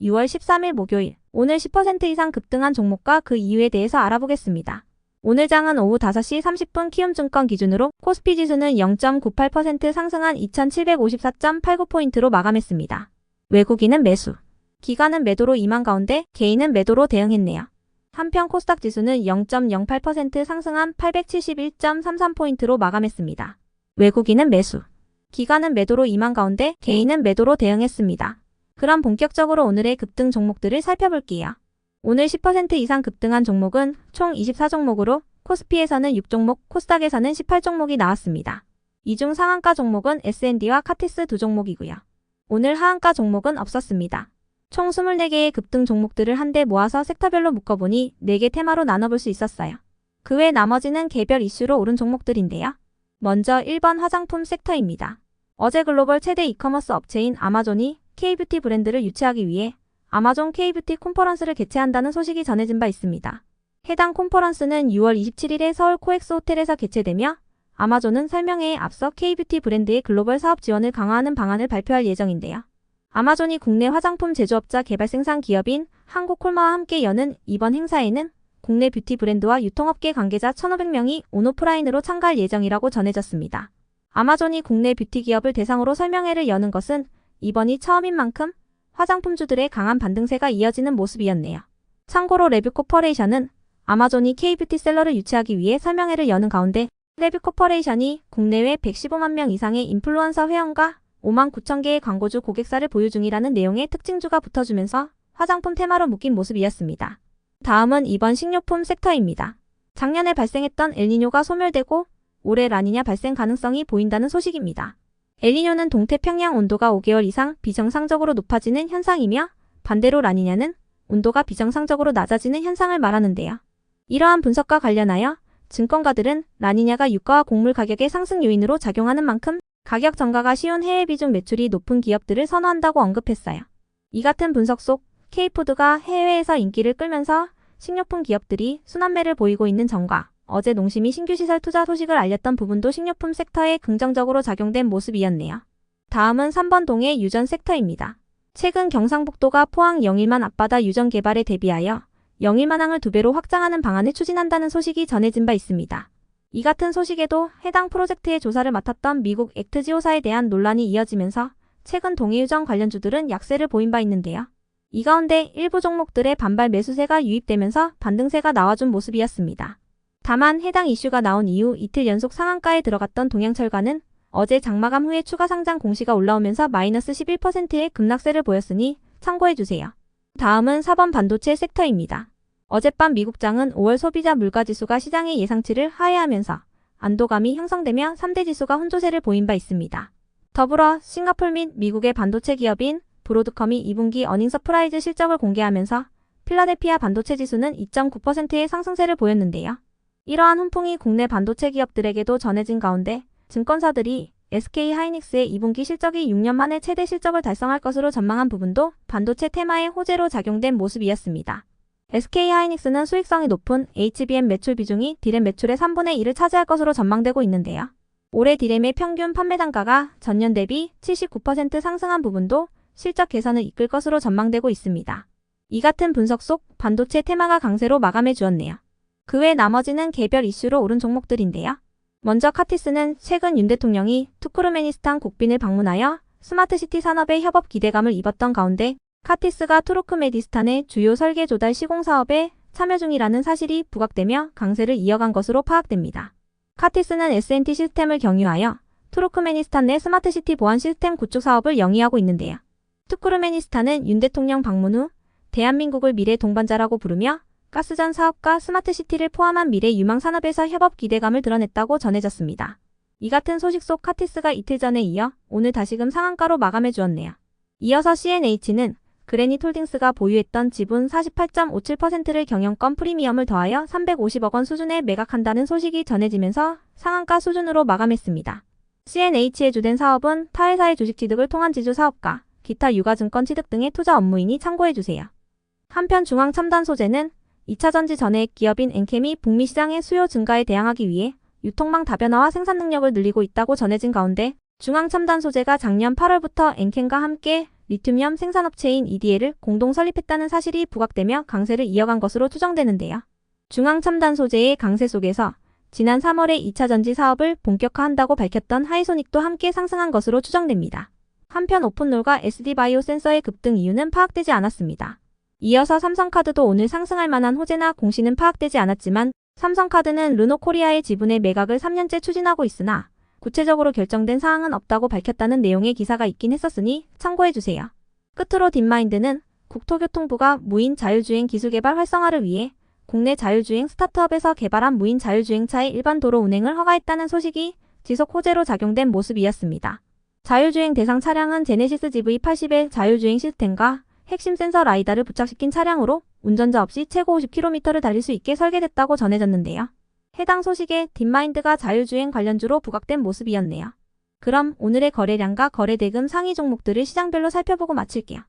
6월 13일 목요일, 오늘 10% 이상 급등한 종목과 그 이유에 대해서 알아보겠습니다. 오늘 장은 오후 5시 30분 키움증권 기준으로 코스피 지수는 0.98% 상승한 2754.89포인트로 마감했습니다. 외국인은 매수, 기관은 매도로 임한 가운데 개인은 매도로 대응했네요. 한편 코스닥 지수는 0.08% 상승한 871.33포인트로 마감했습니다. 외국인은 매수, 기관은 매도로 임한 가운데 개인은 매도로 대응했습니다. 그럼 본격적으로 오늘의 급등 종목들을 살펴볼게요. 오늘 10% 이상 급등한 종목은 총 24종목으로 코스피에서는 6종목, 코스닥에서는 18종목이 나왔습니다. 이 중 상한가 종목은 S&D와 카티스 2종목이고요. 오늘 하한가 종목은 없었습니다. 총 24개의 급등 종목들을 한데 모아서 섹터별로 묶어보니 4개 테마로 나눠볼 수 있었어요. 그 외 나머지는 개별 이슈로 오른 종목들인데요. 먼저 1번 화장품 섹터입니다. 어제 글로벌 최대 이커머스 업체인 아마존이 K뷰티 브랜드를 유치하기 위해 아마존 K뷰티 콘퍼런스를 개최한다는 소식이 전해진 바 있습니다. 해당 콘퍼런스는 6월 27일에 서울 코엑스 호텔에서 개최되며 아마존은 설명회에 앞서 K뷰티 브랜드의 글로벌 사업 지원을 강화하는 방안을 발표할 예정인데요. 아마존이 국내 화장품 제조업자 개발 생산 기업인 한국콜마와 함께 여는 이번 행사에는 국내 뷰티 브랜드와 유통업계 관계자 1,500명이 온오프라인으로 참가할 예정이라고 전해졌습니다. 아마존이 국내 뷰티 기업을 대상으로 설명회를 여는 것은 이번이 처음인 만큼 화장품주들의 강한 반등세가 이어지는 모습이었네요. 참고로 레뷰코퍼레이션은 아마존이 K뷰티셀러를 유치하기 위해 설명회를 여는 가운데 레뷰코퍼레이션이 국내외 115만 명 이상의 인플루언서 회원과 5만 9천 개의 광고주 고객사를 보유 중이라는 내용의 특징주가 붙어주면서 화장품 테마로 묶인 모습이었습니다. 다음은 이번 식료품 섹터입니다. 작년에 발생했던 엘니뇨가 소멸되고 올해 라니냐 발생 가능성이 보인다는 소식입니다. 엘니뇨는 동태평양 온도가 5개월 이상 비정상적으로 높아지는 현상이며 반대로 라니냐는 온도가 비정상적으로 낮아지는 현상을 말하는데요. 이러한 분석과 관련하여 증권가들은 라니냐가 유가와 곡물 가격의 상승 요인으로 작용하는 만큼 가격 전가가 쉬운 해외 비중 매출이 높은 기업들을 선호한다고 언급했어요. 이 같은 분석 속 K푸드가 해외에서 인기를 끌면서 식료품 기업들이 순환매를 보이고 있는 점과 어제 농심이 신규시설 투자 소식을 알렸던 부분도 식료품 섹터에 긍정적으로 작용된 모습이었네요. 다음은 3번 동해 유전 섹터입니다. 최근 경상북도가 포항 영일만 앞바다 유전 개발에 대비하여 영일만항을 2배로 확장하는 방안을 추진한다는 소식이 전해진 바 있습니다. 이 같은 소식에도 해당 프로젝트의 조사를 맡았던 미국 액트지오사에 대한 논란이 이어지면서 최근 동해유전 관련주들은 약세를 보인 바 있는데요. 이 가운데 일부 종목들의 반발 매수세가 유입되면서 반등세가 나와준 모습이었습니다. 다만 해당 이슈가 나온 이후 이틀 연속 상한가에 들어갔던 동양철과는 어제 장마감 후에 추가 상장 공시가 올라오면서 마이너스 11%의 급락세를 보였으니 참고해주세요. 다음은 4번 반도체 섹터입니다. 어젯밤 미국장은 5월 소비자 물가지수가 시장의 예상치를 하회하면서 안도감이 형성되며 3대 지수가 혼조세를 보인 바 있습니다. 더불어 싱가폴 및 미국의 반도체 기업인 브로드컴이 2분기 어닝 서프라이즈 실적을 공개하면서 필라델피아 반도체 지수는 2.9%의 상승세를 보였는데요. 이러한 훈풍이 국내 반도체 기업들에게도 전해진 가운데 증권사들이 SK하이닉스의 2분기 실적이 6년 만에 최대 실적을 달성할 것으로 전망한 부분도 반도체 테마의 호재로 작용된 모습이었습니다. SK하이닉스는 수익성이 높은 HBM 매출 비중이 디램 매출의 3분의 1을 차지할 것으로 전망되고 있는데요. 올해 디램의 평균 판매 단가가 전년 대비 79% 상승한 부분도 실적 개선을 이끌 것으로 전망되고 있습니다. 이 같은 분석 속 반도체 테마가 강세로 마감해 주었네요. 그 외 나머지는 개별 이슈로 오른 종목들인데요. 먼저 카티스는 최근 윤 대통령이 투크르메니스탄 국빈을 방문하여 스마트시티 산업의 협업 기대감을 입었던 가운데 카티스가 투르크메니스탄의 주요 설계 조달 시공 사업에 참여 중이라는 사실이 부각되며 강세를 이어간 것으로 파악됩니다. 카티스는 S&T 시스템을 경유하여 투르크메니스탄 내 스마트시티 보안 시스템 구축 사업을 영위하고 있는데요. 투크르메니스탄은 윤 대통령 방문 후 대한민국을 미래 동반자라고 부르며 가스전 사업과 스마트시티를 포함한 미래 유망 산업에서 협업 기대감을 드러냈다고 전해졌습니다. 이 같은 소식 속 카티스가 이틀 전에 이어 오늘 다시금 상한가로 마감해 주었네요. 이어서 CNH는 그래닛홀딩스가 보유했던 지분 48.57%를 경영권 프리미엄을 더하여 350억 원 수준에 매각한다는 소식이 전해지면서 상한가 수준으로 마감했습니다. CNH의 주된 사업은 타회사의 주식 취득을 통한 지주 사업과 기타 유가증권 취득 등의 투자 업무이니 참고해주세요. 한편 중앙첨단소재는 2차전지 전해액 기업인 엔캠이 북미 시장의 수요 증가에 대항하기 위해 유통망 다변화와 생산 능력을 늘리고 있다고 전해진 가운데 중앙첨단소재가 작년 8월부터 엔캠과 함께 리튬이온 생산업체인 EDL을 공동 설립했다는 사실이 부각되며 강세를 이어간 것으로 추정되는데요. 중앙첨단 소재의 강세 속에서 지난 3월에 2차 전지 사업을 본격화한다고 밝혔던 하이소닉도 함께 상승한 것으로 추정됩니다. 한편 오픈롤과 SD바이오 센서의 급등 이유는 파악되지 않았습니다. 이어서 삼성카드도 오늘 상승할 만한 호재나 공시는 파악되지 않았지만 삼성카드는 르노코리아의 지분의 매각을 3년째 추진하고 있으나 구체적으로 결정된 사항은 없다고 밝혔다는 내용의 기사가 있긴 했었으니 참고해주세요. 끝으로 딥마인드는 국토교통부가 무인 자율주행 기술 개발 활성화를 위해 국내 자율주행 스타트업에서 개발한 무인 자율주행차의 일반 도로 운행을 허가했다는 소식이 지속 호재로 작용된 모습이었습니다. 자율주행 대상 차량은 제네시스 GV80의 자율주행 시스템과 핵심 센서 라이다를 부착시킨 차량으로 운전자 없이 최고 50km를 달릴 수 있게 설계됐다고 전해졌는데요. 해당 소식에 딥마인드가 자율주행 관련주로 부각된 모습이었네요. 그럼 오늘의 거래량과 거래대금 상위 종목들을 시장별로 살펴보고 마칠게요.